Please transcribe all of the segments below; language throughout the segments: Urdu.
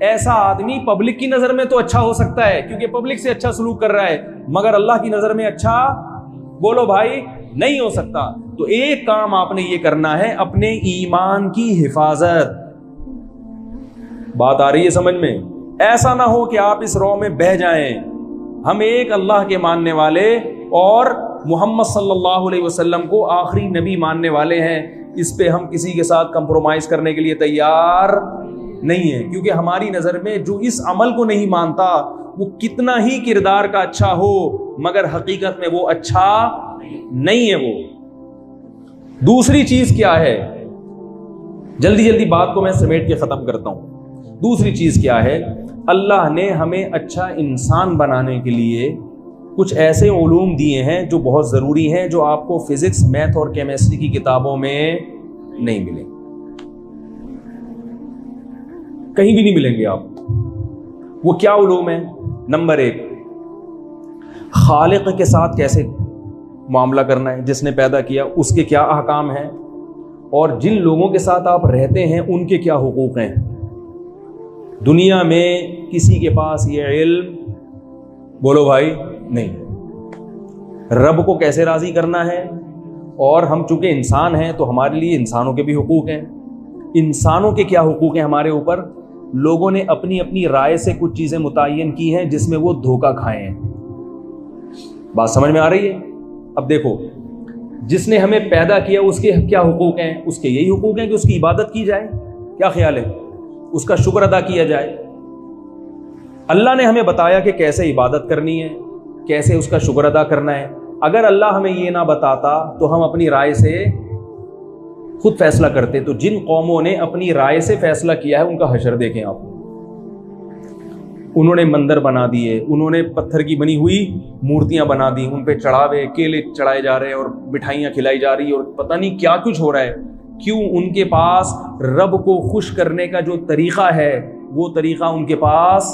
ایسا آدمی پبلک کی نظر میں تو اچھا ہو سکتا ہے کیونکہ پبلک سے اچھا سلوک کر رہا ہے، مگر اللہ کی نظر میں اچھا بولو بھائی نہیں ہو سکتا۔ تو ایک کام آپ نے یہ کرنا ہے، اپنے ایمان کی حفاظت۔ بات آ رہی ہے سمجھ میں؟ ایسا نہ ہو کہ آپ اس رو میں بہہ جائیں۔ ہم ایک اللہ کے ماننے والے اور محمد صلی اللہ علیہ وسلم کو آخری نبی ماننے والے ہیں، اس پہ ہم کسی کے ساتھ کمپرومائز کرنے کے لیے تیار نہیں ہے، کیونکہ ہماری نظر میں جو اس عمل کو نہیں مانتا وہ کتنا ہی کردار کا اچھا ہو مگر حقیقت میں وہ اچھا نہیں ہے۔ وہ دوسری چیز کیا ہے، جلدی جلدی بات کو میں سمیٹ کے ختم کرتا ہوں۔ دوسری چیز کیا ہے، اللہ نے ہمیں اچھا انسان بنانے کے لیے کچھ ایسے علوم دیے ہیں جو بہت ضروری ہیں، جو آپ کو فزکس، میتھ اور کیمسٹری کی کتابوں میں نہیں ملیں، کہیں بھی نہیں ملیں گے آپ۔ وہ کیا علوم ہیں؟ نمبر 1، خالق کے ساتھ کیسے معاملہ کرنا ہے، جس نے پیدا کیا اس کے کیا احکام ہیں، اور جن لوگوں کے ساتھ آپ رہتے ہیں ان کے کیا حقوق ہیں۔ دنیا میں کسی کے پاس یہ علم بولو بھائی نہیں۔ رب کو کیسے راضی کرنا ہے، اور ہم چونکہ انسان ہیں تو ہمارے لیے انسانوں کے بھی حقوق ہیں۔ انسانوں کے کیا حقوق ہیں ہمارے اوپر؟ لوگوں نے اپنی اپنی رائے سے کچھ چیزیں متعین کی ہیں جس میں وہ دھوکہ کھائے ہیں۔ بات سمجھ میں آ رہی ہے؟ اب دیکھو، جس نے ہمیں پیدا کیا اس کے کیا حقوق ہیں؟ اس کے یہی حقوق ہیں کہ اس کی عبادت کی جائے، کیا خیال ہے؟ اس کا شکر ادا کیا جائے۔ اللہ نے ہمیں بتایا کہ کیسے عبادت کرنی ہے، کیسے اس کا شکر ادا کرنا ہے۔ اگر اللہ ہمیں یہ نہ بتاتا تو ہم اپنی رائے سے خود فیصلہ کرتے۔ تو جن قوموں نے اپنی رائے سے فیصلہ کیا ہے ان کا حشر دیکھیں آپ، انہوں نے مندر بنا دیے، انہوں نے پتھر کی بنی ہوئی مورتیاں بنا دی، ان پہ چڑھاوے کیلے چڑھائے جا رہے ہیں اور مٹھائیاں کھلائی جا رہی ہیں اور پتہ نہیں کیا کچھ ہو رہا ہے۔ کیوں؟ ان کے پاس رب کو خوش کرنے کا جو طریقہ ہے وہ طریقہ ان کے پاس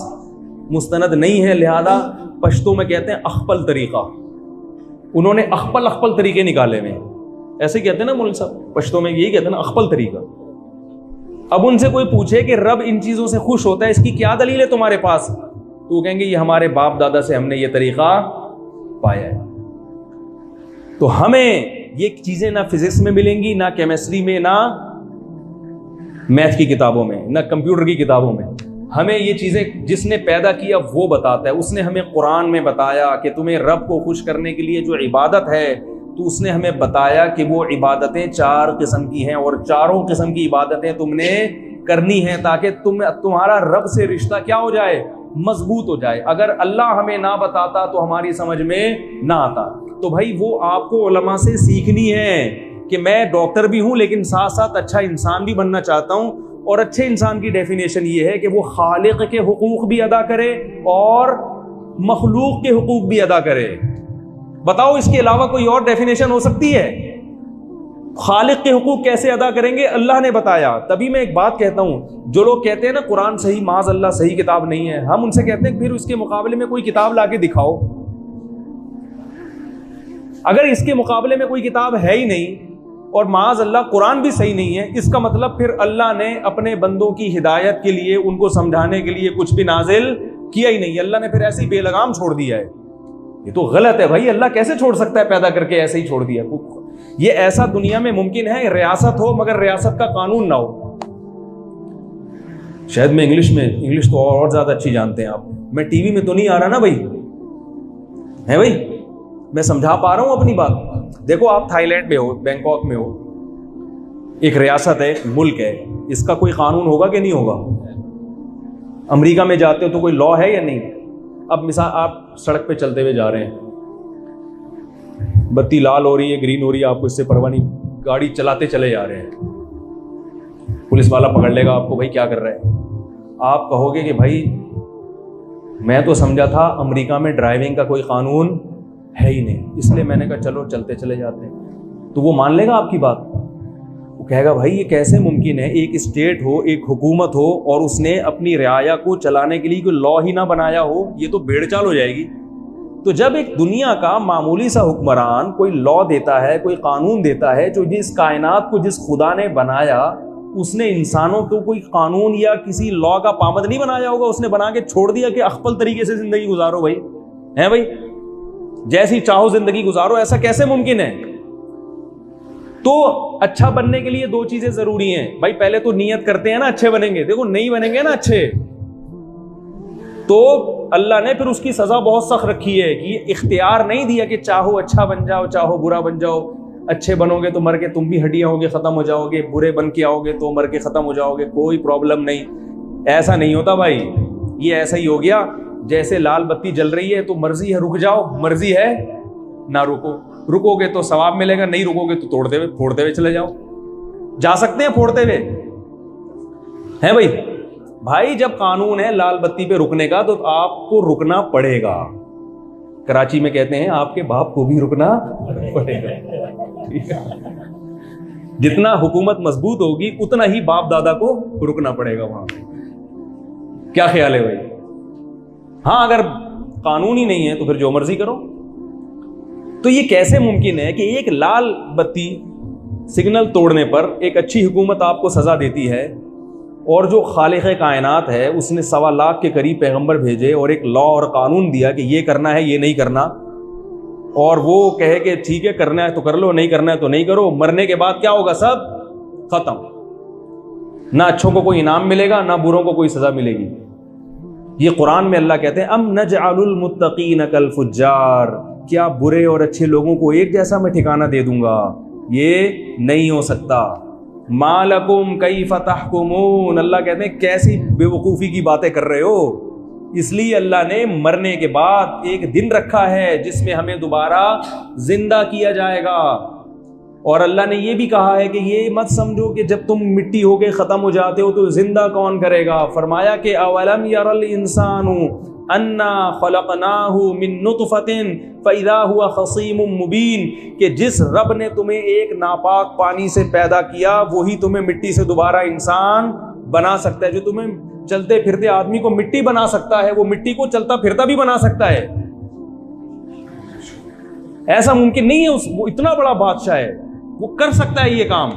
مستند نہیں ہے، لہذا پشتوں میں کہتے ہیں اخپل طریقہ۔ انہوں نے اخپل طریقے نکالے ہوئے، ایسے کہتے ہیں نا مولوی صاحب، پشتوں میں یہی کہتے ہیں نا اخپل طریقہ۔ اب ان سے کوئی پوچھے کہ رب ان چیزوں سے خوش ہوتا ہے، اس کی کیا دلیل ہے تمہارے پاس؟ تو وہ کہیں گے یہ ہمارے باپ دادا سے ہم نے یہ طریقہ پایا ہے۔ تو ہمیں یہ چیزیں نہ فزکس میں ملیں گی، نہ کیمسٹری میں، نہ میتھ کی کتابوں میں، نہ کمپیوٹر کی کتابوں میں۔ ہمیں یہ چیزیں جس نے پیدا کیا وہ بتاتا ہے۔ اس نے ہمیں قرآن میں بتایا کہ تمہیں رب کو خوش کرنے کے لیے جو عبادت ہے، تو اس نے ہمیں بتایا کہ وہ عبادتیں 4 قسم کی ہیں، اور چاروں قسم کی عبادتیں تم نے کرنی ہیں تاکہ تمہارا رب سے رشتہ کیا ہو جائے؟ مضبوط ہو جائے۔ اگر اللہ ہمیں نہ بتاتا تو ہماری سمجھ میں نہ آتا۔ تو بھائی وہ آپ کو علماء سے سیکھنی ہے کہ میں ڈاکٹر بھی ہوں لیکن ساتھ ساتھ اچھا انسان بھی بننا چاہتا ہوں، اور اچھے انسان کی ڈیفینیشن یہ ہے کہ وہ خالق کے حقوق بھی ادا کرے اور مخلوق کے حقوق بھی ادا کرے۔ بتاؤ اس کے علاوہ کوئی اور ڈیفینیشن ہو سکتی ہے؟ خالق کے حقوق کیسے ادا کریں گے؟ اللہ نے بتایا۔ تبھی میں ایک بات کہتا ہوں، جو لوگ کہتے ہیں نا قرآن صحیح، معاذ اللہ صحیح کتاب نہیں ہے، ہم ان سے کہتے ہیں پھر اس کے مقابلے میں کوئی کتاب لا کے دکھاؤ۔ اگر اس کے مقابلے میں کوئی کتاب ہے ہی نہیں اور معاذ اللہ قرآن بھی صحیح نہیں ہے، اس کا مطلب پھر اللہ نے اپنے بندوں کی ہدایت کے لیے، ان کو سمجھانے کے لیے کچھ بھی نازل کیا ہی نہیں۔ اللہ نے پھر ایسے ہی بے لگام چھوڑ دیا ہے۔ یہ تو غلط ہے بھائی، اللہ کیسے چھوڑ سکتا ہے پیدا کر کے ایسے ہی چھوڑ دیا؟ یہ ایسا دنیا میں ممکن ہے ریاست ہو مگر ریاست کا قانون نہ ہو۔ شاید میں انگلش تو اور زیادہ اچھی جانتے ہیں آپ، میں ٹی وی میں تو نہیں آ رہا نا بھائی، ہے بھائی، میں سمجھا پا رہا ہوں اپنی بات۔ دیکھو آپ تھائی لینڈ میں ہو، بینکاک میں ہو، ایک ریاست ہے، ملک ہے، اس کا کوئی قانون ہوگا کہ نہیں ہوگا؟ امریکہ میں جاتے ہو تو کوئی لا ہے یا نہیں؟ اب مثال آپ سڑک پہ چلتے ہوئے جا رہے ہیں، بتی لال ہو رہی ہے، گرین ہو رہی ہے، آپ کو اس سے پرواہ نہیں، گاڑی چلاتے چلے جا رہے ہیں، پولیس والا پکڑ لے گا آپ کو، بھائی کیا کر رہے ہیں؟ آپ کہو گے کہ بھائی میں تو سمجھا تھا امریکہ میں ڈرائیونگ کا کوئی قانون ہے ہی نہیں، اس لیے میں نے کہا چلو چلتے چلے جاتے ہیں۔ تو وہ مان لے گا آپ کی بات؟ وہ کہے گا بھائی یہ کیسے ممکن ہے، ایک اسٹیٹ ہو، ایک حکومت ہو، اور اس نے اپنی رعایا کو چلانے کے لیے کوئی لا ہی نہ بنایا ہو، یہ تو بھیڑ چال ہو جائے گی۔ تو جب ایک دنیا کا معمولی سا حکمران کوئی لا دیتا ہے، کوئی قانون دیتا ہے، جو جس کائنات کو جس خدا نے بنایا اس نے انسانوں کو کوئی قانون یا کسی لا کا پابند نہیں بنایا ہوگا, اس نے بنا کے چھوڑ دیا کہ اخپل طریقے سے زندگی گزارو بھائی, ہیں بھائی, جیسی چاہو زندگی گزارو, ایسا کیسے ممکن ہے؟ تو اچھا بننے کے لیے دو چیزیں ضروری ہیں بھائی. پہلے تو نیت کرتے ہیں نا اچھے بنیں گے, دیکھو نہیں بنیں گے نا اچھے تو اللہ نے پھر اس کی سزا بہت سخت رکھی ہے کہ یہ اختیار نہیں دیا کہ چاہو اچھا بن جاؤ چاہو برا بن جاؤ. اچھے بنو گے تو مر کے تم بھی ہڈیاں ہوگے ختم ہو جاؤ گے, برے بن کے آؤ گے تو مر کے ختم ہو جاؤ گے, کوئی پرابلم نہیں. ایسا نہیں ہوتا بھائی, یہ ایسا ہی ہو گیا جیسے لال بتی جل رہی ہے تو مرضی ہے رک جاؤ, مرضی ہے نہ رکو. رکو گے تو ثواب ملے گا, نہیں رکو گے تو توڑتے ہوئے پھوڑتے ہوئے چلے جاؤ. جا سکتے ہیں پھوڑتے ہوئے, ہیں بھائی. بھائی جب قانون ہے لال بتی پہ رکنے کا تو آپ کو رکنا پڑے گا. کراچی میں کہتے ہیں آپ کے باپ کو بھی رکنا پڑے گا. جتنا حکومت مضبوط ہوگی اتنا ہی باپ دادا کو رکنا پڑے گا وہاں. کیا خیال ہے بھائی؟ ہاں اگر قانون ہی نہیں ہے تو پھر جو مرضی کرو. تو یہ کیسے ممکن ہے کہ ایک لال بتی سگنل توڑنے پر ایک اچھی حکومت آپ کو سزا دیتی ہے, اور جو خالق کائنات ہے اس نے 1.25 لاکھ کے قریب پیغمبر بھیجے اور ایک لا اور قانون دیا کہ یہ کرنا ہے یہ نہیں کرنا, اور وہ کہے کہ ٹھیک ہے کرنا ہے تو کر لو, نہیں کرنا ہے تو نہیں کرو. مرنے کے بعد کیا ہوگا؟ سب ختم. نہ اچھوں کو کوئی انعام ملے گا نہ بروں کو کوئی سزا ملے گی. یہ قرآن میں اللہ کہتے ہیں ام نجعل المتقین کالفجار, کیا برے اور اچھے لوگوں کو ایک جیسا میں ٹھکانہ دے دوں گا؟ یہ نہیں ہو سکتا. ما لکم کیف تحکمون, اللہ کہتے ہیں کیسی بے وقوفی کی باتیں کر رہے ہو. اس لیے اللہ نے مرنے کے بعد ایک دن رکھا ہے جس میں ہمیں دوبارہ زندہ کیا جائے گا. اور اللہ نے یہ بھی کہا ہے کہ یہ مت سمجھو کہ جب تم مٹی ہو کے ختم ہو جاتے ہو تو زندہ کون کرے گا. فرمایا کہ اولم یر الانسان انا خلقناہ من نطفۃ فاذا هو خصیم مبین, کہ جس رب نے تمہیں ایک ناپاک پانی سے پیدا کیا وہی تمہیں مٹی سے دوبارہ انسان بنا سکتا ہے. جو تمہیں چلتے پھرتے آدمی کو مٹی بنا سکتا ہے وہ مٹی کو چلتا پھرتا بھی بنا سکتا ہے. ایسا ممکن نہیں ہے, وہ اتنا بڑا بادشاہ ہے, وہ کر سکتا ہے یہ کام.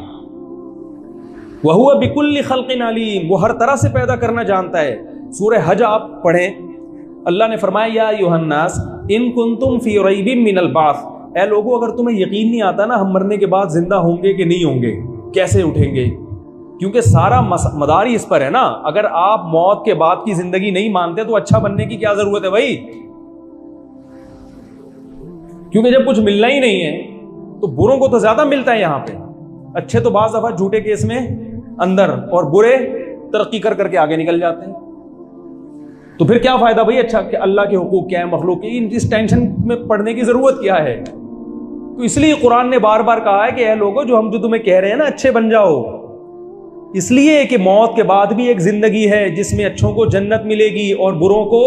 وَهُوَ بِكُلِّ خَلْقٍ عَلِيمٌ, وہ ہر طرح سے پیدا کرنا جانتا ہے. سورہ حج آپ پڑھیں, اللہ نے فرمایا یا ایھا الناس ان کنتم فی ریب من البعث, اے لوگوں اگر تمہیں یقین نہیں آتا نا ہم مرنے کے بعد زندہ ہوں گے کہ نہیں ہوں گے, کیسے اٹھیں گے, کیونکہ سارا مدار ہی اس پر ہے نا. اگر آپ موت کے بعد کی زندگی نہیں مانتے تو اچھا بننے کی کیا ضرورت ہے بھائی؟ کیونکہ جب کچھ ملنا ہی نہیں ہے تو بروں کو تو زیادہ ملتا ہے یہاں پہ. اچھے تو بعض دفعہ جھوٹے کیس میں اندر اور برے ترقی کر کر کے آگے نکل جاتے ہیں. تو پھر کیا فائدہ بھائی؟ اچھا کہ اللہ کے حقوق کیا ہے, مخلوق کی, اس ٹینشن میں پڑنے کی ضرورت کیا ہے؟ تو اس لیے قرآن نے بار بار کہا ہے کہ اے لوگو جو ہم جو تمہیں کہہ رہے ہیں نا اچھے بن جاؤ, اس لیے کہ موت کے بعد بھی ایک زندگی ہے جس میں اچھوں کو جنت ملے گی اور بروں کو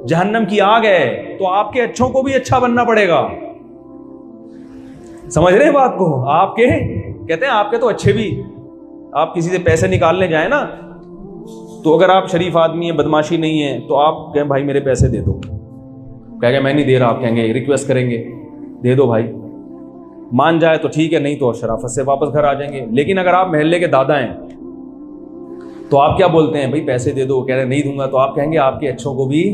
جہنم کی آگ ہے. تو آپ کے اچھوں کو بھی اچھا بننا پڑے گا. سمجھ رہے ہیں بات کو؟ آپ کے کہتے ہیں آپ کے تو اچھے بھی, آپ کسی سے پیسے نکالنے جائیں نا تو اگر آپ شریف آدمی ہیں بدماشی نہیں ہے تو آپ کہیں بھائی میرے پیسے دے دو, کہہ گے میں نہیں دے رہا, آپ کہیں گے ریکویسٹ کریں گے دے دو بھائی, مان جائے تو ٹھیک ہے, نہیں تو شرافت سے واپس گھر آ جائیں گے. لیکن اگر آپ محلے کے دادا ہیں تو آپ کیا بولتے ہیں بھائی پیسے دے دو, کہہ رہے نہیں دوں گا, تو آپ کہیں گے آپ کے اچھوں کو بھی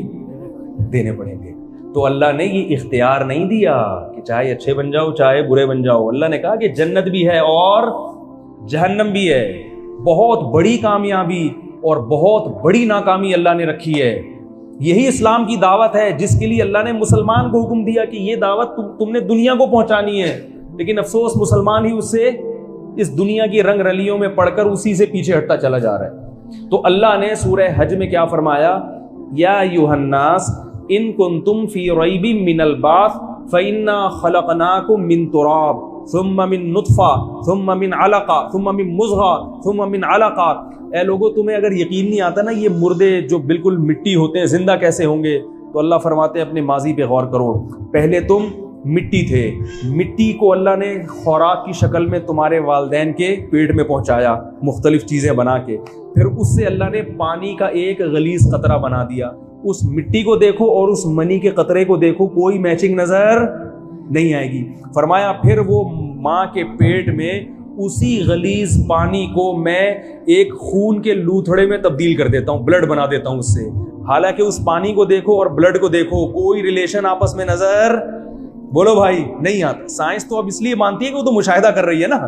دینے پڑیں گے. تو اللہ نے یہ اختیار نہیں دیا کہ چاہے اچھے بن جاؤ چاہے برے بن جاؤ. اللہ نے کہا کہ جنت بھی ہے اور جہنم بھی ہے. بہت بڑی کامیابی اور بہت بڑی ناکامی اللہ نے رکھی ہے. یہی اسلام کی دعوت ہے جس کے لیے اللہ نے مسلمان کو حکم دیا کہ یہ دعوت تم نے دنیا کو پہنچانی ہے. لیکن افسوس مسلمان ہی اس سے اس دنیا کی رنگ رلیوں میں پڑھ کر اسی سے پیچھے ہٹتا چلا جا رہا ہے. تو اللہ نے سورہ حج میں کیا فرمایا, یا ایھا الناس ان کنتم فی ریب من البعث فإنا خلقناکم من تراب ثم من نطفہ ثم من علقہ ثم من مضغہ ثم من علقہ. اے لوگوں تمہیں اگر یقین نہیں آتا نا یہ مردے جو بالکل مٹی ہوتے ہیں زندہ کیسے ہوں گے, تو اللہ فرماتے ہیں اپنے ماضی پہ غور کرو. پہلے تم مٹی تھے, مٹی کو اللہ نے خوراک کی شکل میں تمہارے والدین کے پیٹ میں پہنچایا مختلف چیزیں بنا کے. پھر اس سے اللہ نے پانی کا ایک غلیظ قطرہ بنا دیا. اس مٹی کو دیکھو اور اس منی کے قطرے کو دیکھو, کوئی میچنگ نظر نہیں آئے گی. فرمایا پھر وہ ماں کے پیٹ میں اسی غلیظ پانی کو میں ایک خون کے لوتھڑے میں تبدیل کر دیتا ہوں, بلڈ بنا دیتا ہوں اس سے. حالانکہ اس پانی کو دیکھو اور بلڈ کو دیکھو, کوئی ریلیشن آپس میں نظر بولو بھائی نہیں آتا. سائنس تو اب اس لیے مانتی ہے کہ وہ تو مشاہدہ کر رہی ہے نا.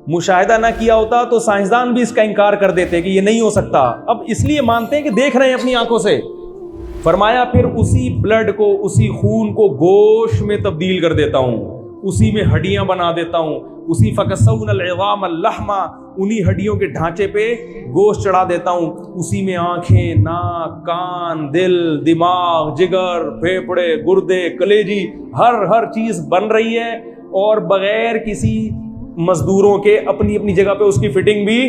مشاہدہ نہ کیا ہوتا تو سائنسدان بھی اس کا انکار کر دیتے کہ یہ نہیں ہو سکتا. اب اس لیے مانتے ہیں کہ دیکھ رہے ہیں اپنی آنکھوں سے. فرمایا پھر اسی بلڈ کو, اسی خون کو گوشت میں تبدیل کر دیتا ہوں, اسی میں ہڈیاں بنا دیتا ہوں, اسی فکسون العظام اللحما, انہی ہڈیوں کے ڈھانچے پہ گوشت چڑھا دیتا ہوں, اسی میں آنکھیں, ناک, کان, دل, دماغ, جگر, پھیپھڑے, گردے, کلیجی, ہر چیز بن رہی ہے, اور بغیر کسی مزدوروں کے اپنی اپنی جگہ پہ اس کی فٹنگ بھی.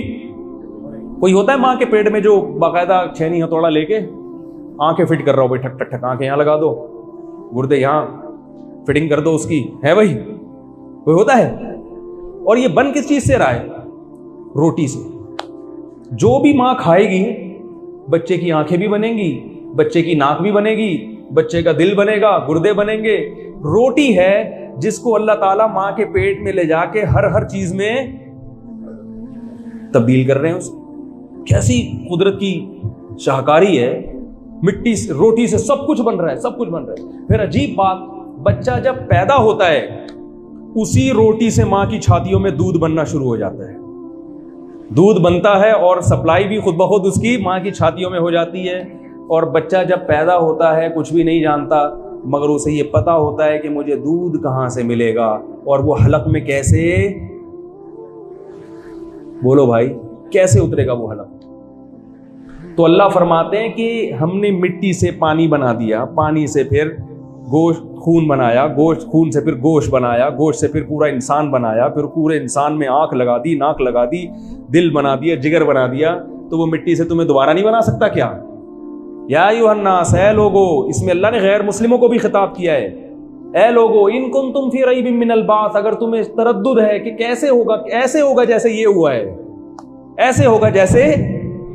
کوئی ہوتا ہے ماں کے پیٹ میں جو باقاعدہ چھینی ہتھوڑا لے کے آنکھیں فٹ کر رہا ہو, بھائی ٹھک ٹھک ٹھک آنکھیں یہاں لگا دو, گردے یہاں فٹنگ کر دو اس کی, ہے بھائی کوئی ہوتا ہے؟ اور یہ بن کس چیز سے رہا ہے؟ روٹی سے. جو بھی ماں کھائے گی بچے کی آنکھیں بھی بنیں گی, بچے کی ناک بھی بنے گی, بچے کا دل بنے گا, گردے بنیں گے. روٹی ہے جس کو اللہ تعالیٰ ماں کے پیٹ میں لے جا کے ہر چیز میں تبدیل کر رہے ہیں. کیسی قدرت کی شاہکاری ہے. مٹی سے, روٹی سے سب کچھ بن رہا ہے, سب کچھ بن رہا ہے. پھر عجیب بات, بچہ جب پیدا ہوتا ہے اسی روٹی سے ماں کی چھاتیوں میں دودھ بننا شروع ہو جاتا ہے. دودھ بنتا ہے اور سپلائی بھی خود بخود اس کی ماں کی چھاتیوں میں ہو جاتی ہے. اور بچہ جب پیدا ہوتا ہے کچھ بھی نہیں جانتا, مگر اسے یہ پتا ہوتا ہے کہ مجھے دودھ کہاں سے ملے گا اور وہ حلق میں کیسے, بولو بھائی کیسے اترے گا وہ حلق. تو اللہ فرماتے ہیں کہ ہم نے مٹی سے پانی بنا دیا, پانی سے پھر گوشت خون بنایا, گوشت خون سے پھر گوشت بنایا, گوشت سے پھر پورا انسان بنایا, پھر پورے انسان میں آنکھ لگا دی, ناک لگا دی, دل بنا دیا, جگر بنا دیا. تو وہ مٹی سے تمہیں دوبارہ نہیں بنا سکتا کیا؟ یا ایھا الناس, اے لوگو, اس میں اللہ نے غیر مسلموں کو بھی خطاب کیا ہے. اے لوگو, ان کنتم فی ریب من البعث, اگر تمہیں تردد ہے کہ کیسے ہوگا, ایسے ہوگا جیسے یہ ہوا ہے, ایسے ہوگا جیسے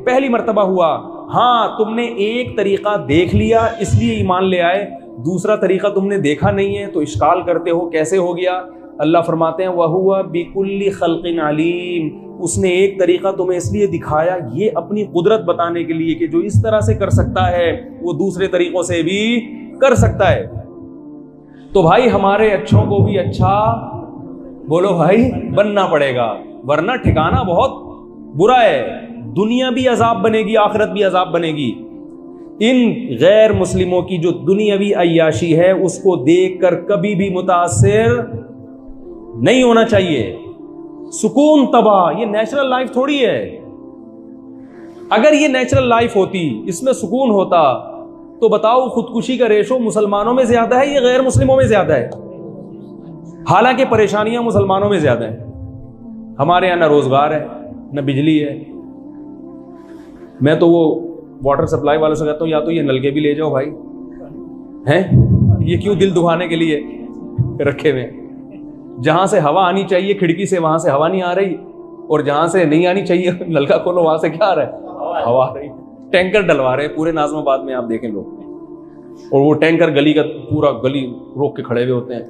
پہلی مرتبہ ہوا. ہاں تم نے ایک طریقہ دیکھ لیا اس لیے ایمان لے آئے, دوسرا طریقہ تم نے دیکھا نہیں ہے تو اشکال کرتے ہو کیسے ہو گیا. اللہ فرماتے ہیں وَهُوَ بِكُلِّ خَلْقٍ عَلِيمٌ, اس نے ایک طریقہ تمہیں اس لیے دکھایا یہ اپنی قدرت بتانے کے لیے کہ جو اس طرح سے کر سکتا ہے وہ دوسرے طریقوں سے بھی کر سکتا ہے. تو بھائی ہمارے اچھوں کو بھی اچھا بولو بھائی بننا پڑے گا, ورنہ ٹھکانہ بہت برا ہے. دنیا بھی عذاب بنے گی, آخرت بھی عذاب بنے گی. ان غیر مسلموں کی جو دنیاوی عیاشی ہے اس کو دیکھ کر کبھی بھی متاثر نہیں ہونا چاہیے. سکون تباہ, یہ نیچرل لائف تھوڑی ہے. اگر یہ نیچرل لائف ہوتی, اس میں سکون ہوتا, تو بتاؤ خودکشی کا ریشو مسلمانوں میں زیادہ ہے یا غیر مسلموں میں زیادہ ہے؟ حالانکہ پریشانیاں مسلمانوں میں زیادہ ہیں. ہمارے یہاں نہ روزگار ہے نہ بجلی ہے. میں تو وہ واٹر سپلائی والوں سے کہتا ہوں یا تو یہ نلکے بھی لے جاؤ بھائی, ہیں یہ کیوں دل دکھانے کے لیے رکھے ہوئے. جہاں سے ہوا آنی چاہیے کھڑکی سے وہاں سے ہوا نہیں آ رہی, اور جہاں سے نہیں آنی چاہیے نلکا کھولو وہاں سے کیا آ رہا ہے, ہوا آ رہی. ٹینکر ڈلوا رہے ہیں پورے ناظم آباد میں, آپ دیکھیں لوگ, اور وہ ٹینکر گلی کا پورا گلی روک کے کھڑے ہوئے ہوتے ہیں.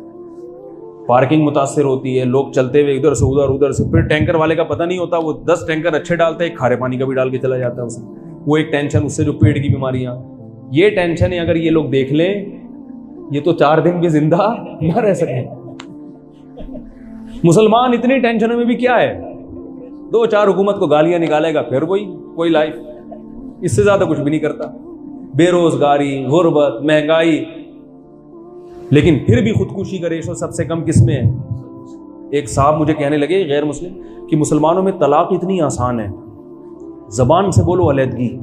پارکنگ متاثر ہوتی ہے, لوگ چلتے ہوئے ادھر سے ادھر سے. پھر ٹینکر والے کا پتہ نہیں ہوتا, وہ 10 ٹینکر اچھے ڈالتے ہیں, کھارے پانی کا بھی ڈال کے چلا جاتا ہے اس میں. وہ ایک ٹینشن, اس سے جو پیٹ کی بیماریاں, یہ ٹینشن ہے. اگر یہ لوگ دیکھ لیں یہ تو 4 دن بھی زندہ نہ رہ سکیں. مسلمان اتنی ٹینشنوں میں بھی کیا ہے, 2-4 حکومت کو گالیاں نکالے گا, پھر کوئی لائف, اس سے زیادہ کچھ بھی نہیں کرتا. بے روزگاری, غربت, مہنگائی, لیکن پھر بھی خودکشی کا ریشو سب سے کم کس میں ہے؟ ایک صاحب مجھے کہنے لگے غیر مسلم کہ مسلمانوں میں طلاق اتنی آسان ہے, زبان سے بولو علیحدگی,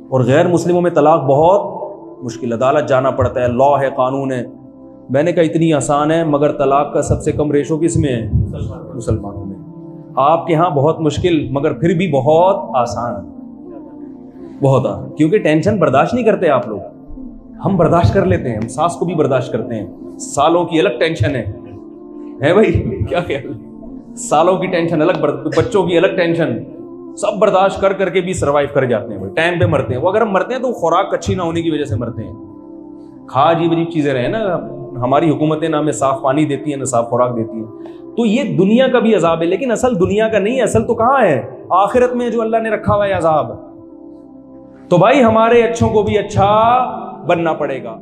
اور غیر مسلموں میں طلاق بہت مشکل, عدالت جانا پڑتا ہے, لا ہے, قانون ہے. میں نے کہا اتنی آسان ہے, مگر طلاق کا سب سے کم ریشو کس میں ہے؟ مسلمانوں میں. آپ کے ہاں بہت مشکل, مگر پھر بھی بہت آسان, بہت آسان, کیونکہ ٹینشن برداشت نہیں کرتے آپ لوگ. ہم برداشت کر لیتے ہیں, ہم ساس کو بھی برداشت کرتے ہیں. سالوں کی الگ ٹینشن ہے بھائی, کیا خیال, سالوں کی ٹینشن الگ, بچوں کی الگ ٹینشن, سب برداشت کر کے بھی سروائیو کر جاتے ہیں. ٹائم پہ مرتے ہیں. وہ اگر ہم مرتے ہیں تو خوراک اچھی نہ ہونے کی وجہ سے مرتے ہیں. کھا عجیب چیزیں رہے نا, ہماری حکومتیں نہ ہمیں صاف پانی دیتی ہیں نہ صاف خوراک دیتی ہیں. تو یہ دنیا کا بھی عذاب ہے، لیکن اصل دنیا کا نہیں ہے، اصل تو کہاں ہے؟ آخرت میں جو اللہ نے رکھا ہوا ہے عذاب۔ تو بھائی ہمارے اچھوں کو بھی اچھا بننا پڑے گا۔